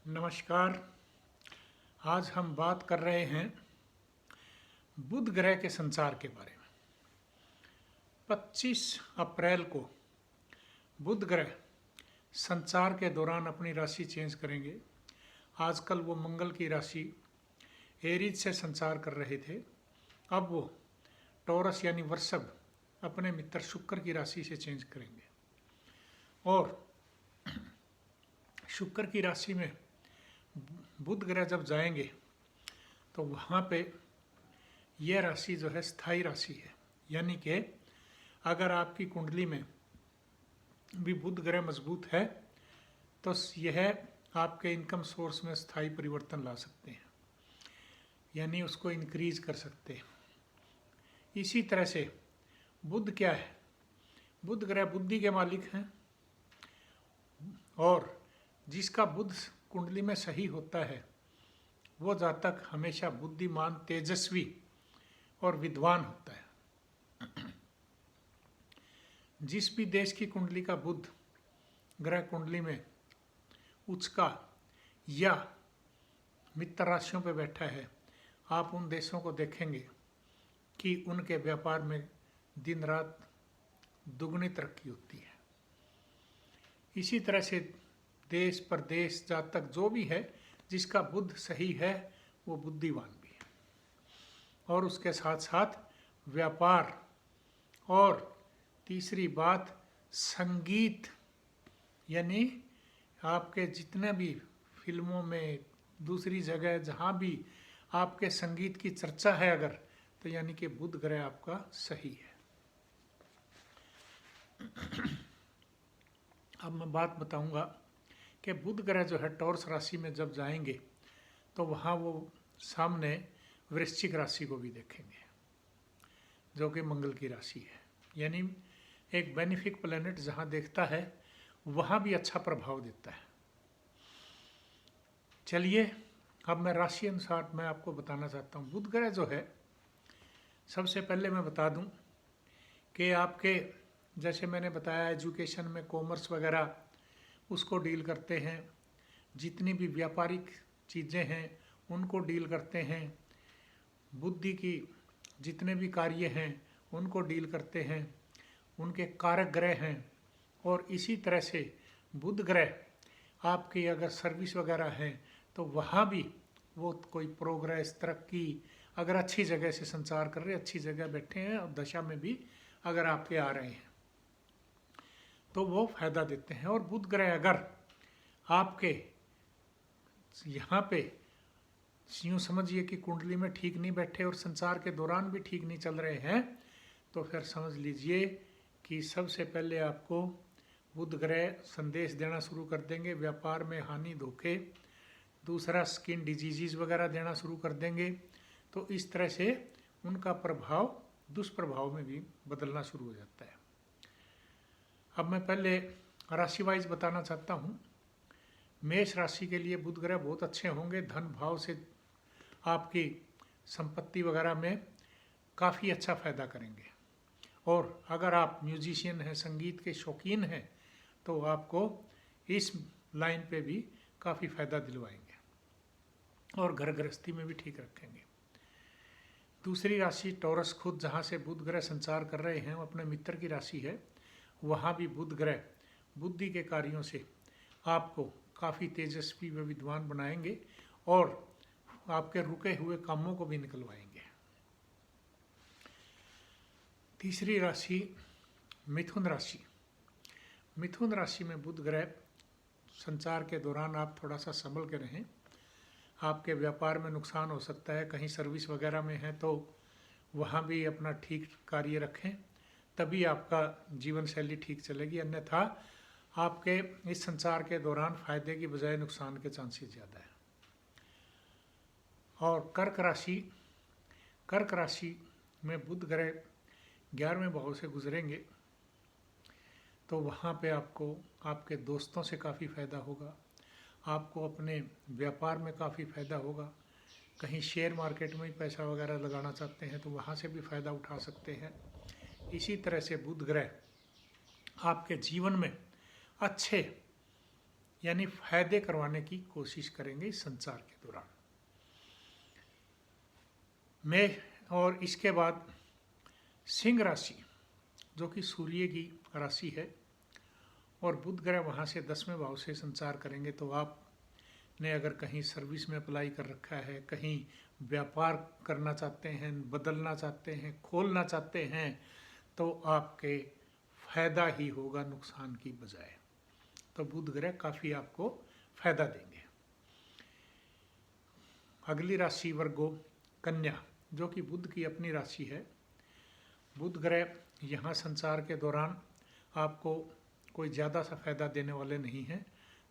नमस्कार। आज हम बात कर रहे हैं बुध ग्रह के संचार के बारे में। 25 अप्रैल को बुध ग्रह संचार के दौरान अपनी राशि चेंज करेंगे। आजकल वो मंगल की राशि एरीज से संचार कर रहे थे, अब वो टॉरस यानी वृषभ अपने मित्र शुक्र की राशि से चेंज करेंगे। और शुक्र की राशि में बुध ग्रह जब जाएंगे तो वहाँ पे यह राशि जो है स्थायी राशि है, यानी कि अगर आपकी कुंडली में भी बुध ग्रह मजबूत है तो यह आपके इनकम सोर्स में स्थायी परिवर्तन ला सकते हैं, यानी उसको इंक्रीज कर सकते हैं। इसी तरह से बुध क्या है? बुध ग्रह बुद्धि के मालिक हैं और जिसका बुध कुंडली में सही होता है वो जातक हमेशा बुद्धिमान, तेजस्वी और विद्वान होता है। जिस भी देश की कुंडली का बुध ग्रह कुंडली में उच्च का या मित्र राशियों पर बैठा है, आप उन देशों को देखेंगे कि उनके व्यापार में दिन रात दुगनी तरक्की होती है। इसी तरह से देश प्रदेश जातक जो भी है जिसका बुध सही है वो बुद्धिमान भी है, और उसके साथ साथ व्यापार, और तीसरी बात संगीत, यानी आपके जितने भी फिल्मों में दूसरी जगह जहाँ भी आपके संगीत की चर्चा है अगर, तो यानी कि बुध ग्रह आपका सही है। अब मैं बात बताऊंगा कि बुध ग्रह जो है टॉरस राशि में जब जाएंगे तो वहाँ वो सामने वृश्चिक राशि को भी देखेंगे जो कि मंगल की राशि है, यानी एक बेनिफिक प्लैनेट जहाँ देखता है वहाँ भी अच्छा प्रभाव देता है। चलिए अब मैं राशि अनुसार मैं आपको बताना चाहता हूँ। बुध ग्रह जो है, सबसे पहले मैं बता दूँ कि आपके जैसे मैंने बताया एजुकेशन में कॉमर्स वगैरह उसको डील करते हैं, जितनी भी व्यापारिक चीज़ें हैं उनको डील करते हैं, बुद्धि की जितने भी कार्य हैं उनको डील करते हैं, उनके कारक ग्रह हैं। और इसी तरह से बुध ग्रह आपकी अगर सर्विस वगैरह है तो वहाँ भी वो कोई प्रोग्रेस, तरक्की, अगर अच्छी जगह से संचार कर रहे, अच्छी जगह बैठे हैं और दशा में भी अगर आपके आ रहे हैं तो वो फायदा देते हैं। और बुध ग्रह अगर आपके यहाँ पे यूँ समझिए कि कुंडली में ठीक नहीं बैठे और संचार के दौरान भी ठीक नहीं चल रहे हैं, तो फिर समझ लीजिए कि सबसे पहले आपको बुध ग्रह संदेश देना शुरू कर देंगे, व्यापार में हानि, धोखे, दूसरा स्किन डिजीज़ वगैरह देना शुरू कर देंगे। तो इस तरह से उनका प्रभाव दुष्प्रभाव में भी बदलना शुरू हो जाता है। अब मैं पहले राशि वाइज बताना चाहता हूँ। मेष राशि के लिए बुध ग्रह बहुत अच्छे होंगे, धन भाव से आपकी संपत्ति वगैरह में काफ़ी अच्छा फायदा करेंगे। और अगर आप म्यूजिशियन हैं, संगीत के शौकीन हैं, तो आपको इस लाइन पे भी काफ़ी फायदा दिलवाएंगे और घर गृहस्थी में भी ठीक रखेंगे। दूसरी राशि टॉरस, खुद जहाँ से बुध ग्रह संचार कर रहे हैं वो अपने मित्र की राशि है, वहाँ भी बुध ग्रह बुद्धि के कार्यों से आपको काफ़ी तेजस्वी व विद्वान बनाएंगे और आपके रुके हुए कामों को भी निकलवाएंगे। तीसरी राशि मिथुन राशि। मिथुन राशि में बुध ग्रह संचार के दौरान आप थोड़ा सा संभल के रहें, आपके व्यापार में नुकसान हो सकता है, कहीं सर्विस वगैरह में है तो वहाँ भी अपना ठीक कार्य रखें, तभी आपका जीवन शैली ठीक चलेगी, अन्यथा आपके इस संचार के दौरान फायदे की बजाय नुकसान के चांसेस ज़्यादा है। और कर्क राशि में बुध ग्रह 11वें भाव से गुजरेंगे तो वहाँ पे आपको आपके दोस्तों से काफ़ी फ़ायदा होगा, आपको अपने व्यापार में काफ़ी फ़ायदा होगा, कहीं शेयर मार्केट में ही पैसा वगैरह लगाना चाहते हैं तो वहाँ से भी फ़ायदा उठा सकते हैं। इसी तरह से बुध ग्रह आपके जीवन में अच्छे यानी फायदे करवाने की कोशिश करेंगे इस संचार के दौरान में। और इसके बाद सिंह राशि जो कि सूर्य की राशि है और बुध ग्रह वहाँ से 10वें भाव से संचार करेंगे, तो आपने अगर कहीं सर्विस में अप्लाई कर रखा है, कहीं व्यापार करना चाहते हैं, बदलना चाहते हैं, खोलना चाहते हैं, तो आपके फायदा ही होगा नुकसान की बजाय। तो बुध ग्रह काफ़ी आपको फायदा देंगे। अगली राशि वर्गो कन्या जो कि बुध की अपनी राशि है। बुध ग्रह यहाँ संचार के दौरान आपको कोई ज़्यादा सा फायदा देने वाले नहीं हैं,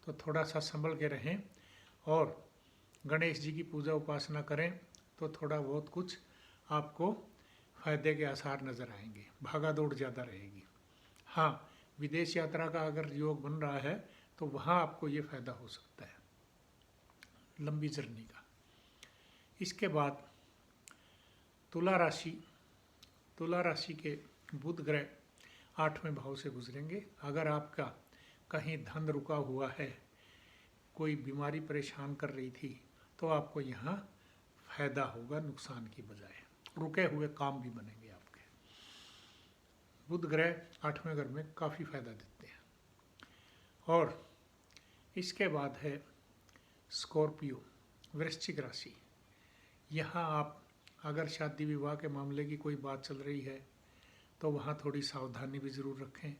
तो थोड़ा सा संभल के रहें और गणेश जी की पूजा उपासना करें, तो थोड़ा बहुत कुछ आपको फायदे के आसार नज़र आएंगे। भागा दौड़ ज़्यादा रहेगी। हाँ, विदेश यात्रा का अगर योग बन रहा है तो वहाँ आपको ये फायदा हो सकता है, लंबी जर्नी का। इसके बाद तुला राशि के बुध ग्रह 8वें भाव से गुजरेंगे। अगर आपका कहीं धन रुका हुआ है, कोई बीमारी परेशान कर रही थी, तो आपको यहाँ फायदा होगा नुकसान की बजाय। रुके हुए काम भी बनेंगे आपके। बुध ग्रह 8वें घर में काफ़ी फायदा देते हैं। और इसके बाद है स्कॉर्पियो वृश्चिक राशि। यहाँ आप अगर शादी विवाह के मामले की कोई बात चल रही है तो वहाँ थोड़ी सावधानी भी ज़रूर रखें।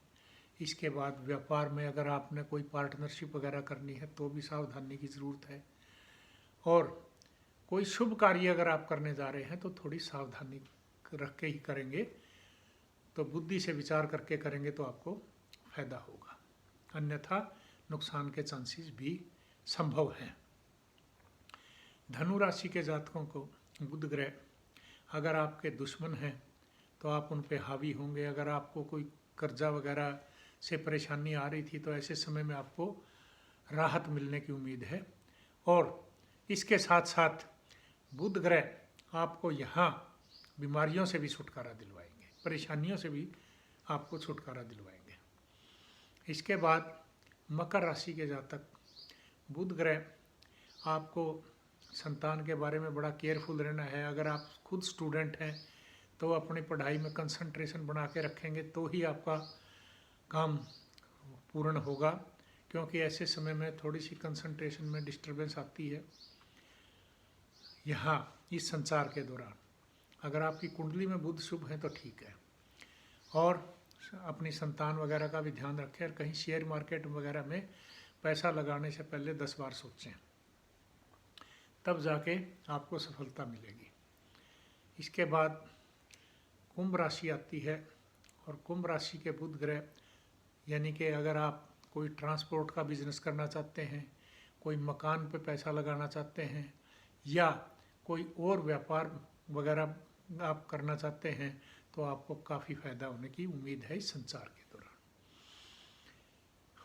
इसके बाद व्यापार में अगर आपने कोई पार्टनरशिप वगैरह करनी है तो भी सावधानी की ज़रूरत है। और कोई शुभ कार्य अगर आप करने जा रहे हैं तो थोड़ी सावधानी रख के ही करेंगे, तो बुद्धि से विचार करके करेंगे तो आपको फायदा होगा, अन्यथा नुकसान के चांसेस भी संभव हैं। धनु राशि के जातकों को बुध ग्रह अगर आपके दुश्मन हैं तो आप उन पे हावी होंगे। अगर आपको कोई कर्जा वगैरह से परेशानी आ रही थी तो ऐसे समय में आपको राहत मिलने की उम्मीद है। और इसके साथ साथ बुध ग्रह आपको यहाँ बीमारियों से भी छुटकारा दिलवाएंगे, परेशानियों से भी आपको छुटकारा दिलवाएंगे। इसके बाद मकर राशि के जातक, बुध ग्रह आपको संतान के बारे में बड़ा केयरफुल रहना है। अगर आप खुद स्टूडेंट हैं तो अपनी पढ़ाई में कंसंट्रेशन बना के रखेंगे तो ही आपका काम पूर्ण होगा, क्योंकि ऐसे समय में थोड़ी सी कंसंट्रेशन में डिस्टरबेंस आती है यहाँ इस संचार के दौरान। अगर आपकी कुंडली में बुध शुभ है तो ठीक है। और अपनी संतान वगैरह का भी ध्यान रखें और कहीं शेयर मार्केट वगैरह में पैसा लगाने से पहले 10 बार सोचें, तब जाके आपको सफलता मिलेगी। इसके बाद कुंभ राशि आती है और कुंभ राशि के बुध ग्रह यानी कि अगर आप कोई ट्रांसपोर्ट का बिजनेस करना चाहते हैं, कोई मकान पे पैसा लगाना चाहते हैं या कोई और व्यापार वगैरह आप करना चाहते हैं तो आपको काफ़ी फायदा होने की उम्मीद है इस संचार के दौरान।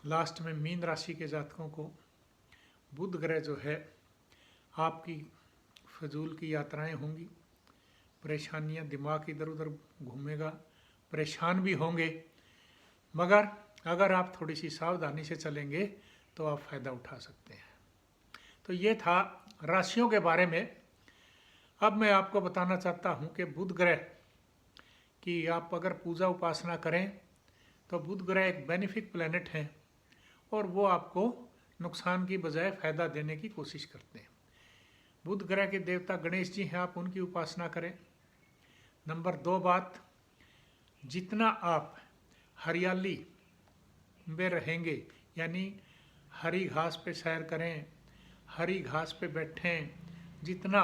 लास्ट में मीन राशि के जातकों को बुध ग्रह जो है आपकी फजूल की यात्राएं होंगी, परेशानियां, दिमाग इधर उधर घूमेगा, परेशान भी होंगे, मगर अगर आप थोड़ी सी सावधानी से चलेंगे तो आप फायदा उठा सकते हैं। तो ये था राशियों के बारे में। अब मैं आपको बताना चाहता हूँ कि बुध ग्रह की आप अगर पूजा उपासना करें तो बुध ग्रह एक बेनिफिक प्लैनेट हैं और वो आपको नुकसान की बजाय फायदा देने की कोशिश करते हैं। बुध ग्रह के देवता गणेश जी हैं, आप उनकी उपासना करें। नंबर 2 बात, जितना आप हरियाली में रहेंगे यानी हरी घास पे सैर करें, हरी घास पे बैठें, जितना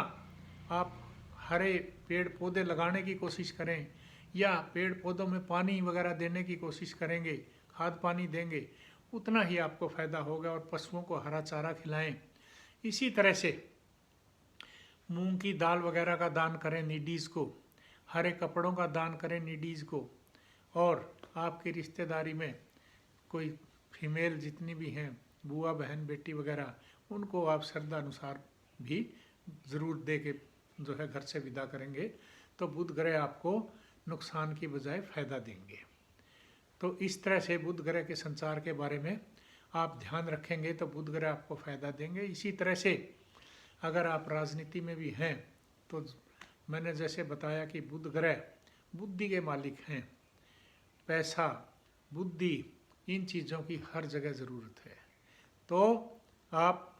आप हरे पेड़ पौधे लगाने की कोशिश करें या पेड़ पौधों में पानी वगैरह देने की कोशिश करेंगे, खाद पानी देंगे, उतना ही आपको फ़ायदा होगा। और पशुओं को हरा चारा खिलाएं। इसी तरह से मूंग की दाल वगैरह का दान करें नीडीज़ को, हरे कपड़ों का दान करें नीडीज़ को। और आपकी रिश्तेदारी में कोई फीमेल जितनी भी हैं, बुआ बहन बेटी वगैरह, उनको आप श्रद्धा अनुसार भी ज़रूर दे के जो है घर से विदा करेंगे तो बुध ग्रह आपको नुकसान की बजाय फ़ायदा देंगे। तो इस तरह से बुध ग्रह के संचार के बारे में आप ध्यान रखेंगे तो बुध ग्रह आपको फायदा देंगे। इसी तरह से अगर आप राजनीति में भी हैं तो मैंने जैसे बताया कि बुध ग्रह बुद्धि के मालिक हैं। पैसा, बुद्धि, इन चीज़ों की हर जगह ज़रूरत है। तो आप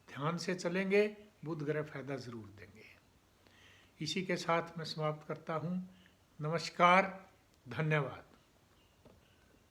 ध्यान से चलेंगे, बुध ग्रह फायदा ज़रूर देंगे। इसी के साथ मैं समाप्त करता हूँ। नमस्कार, धन्यवाद।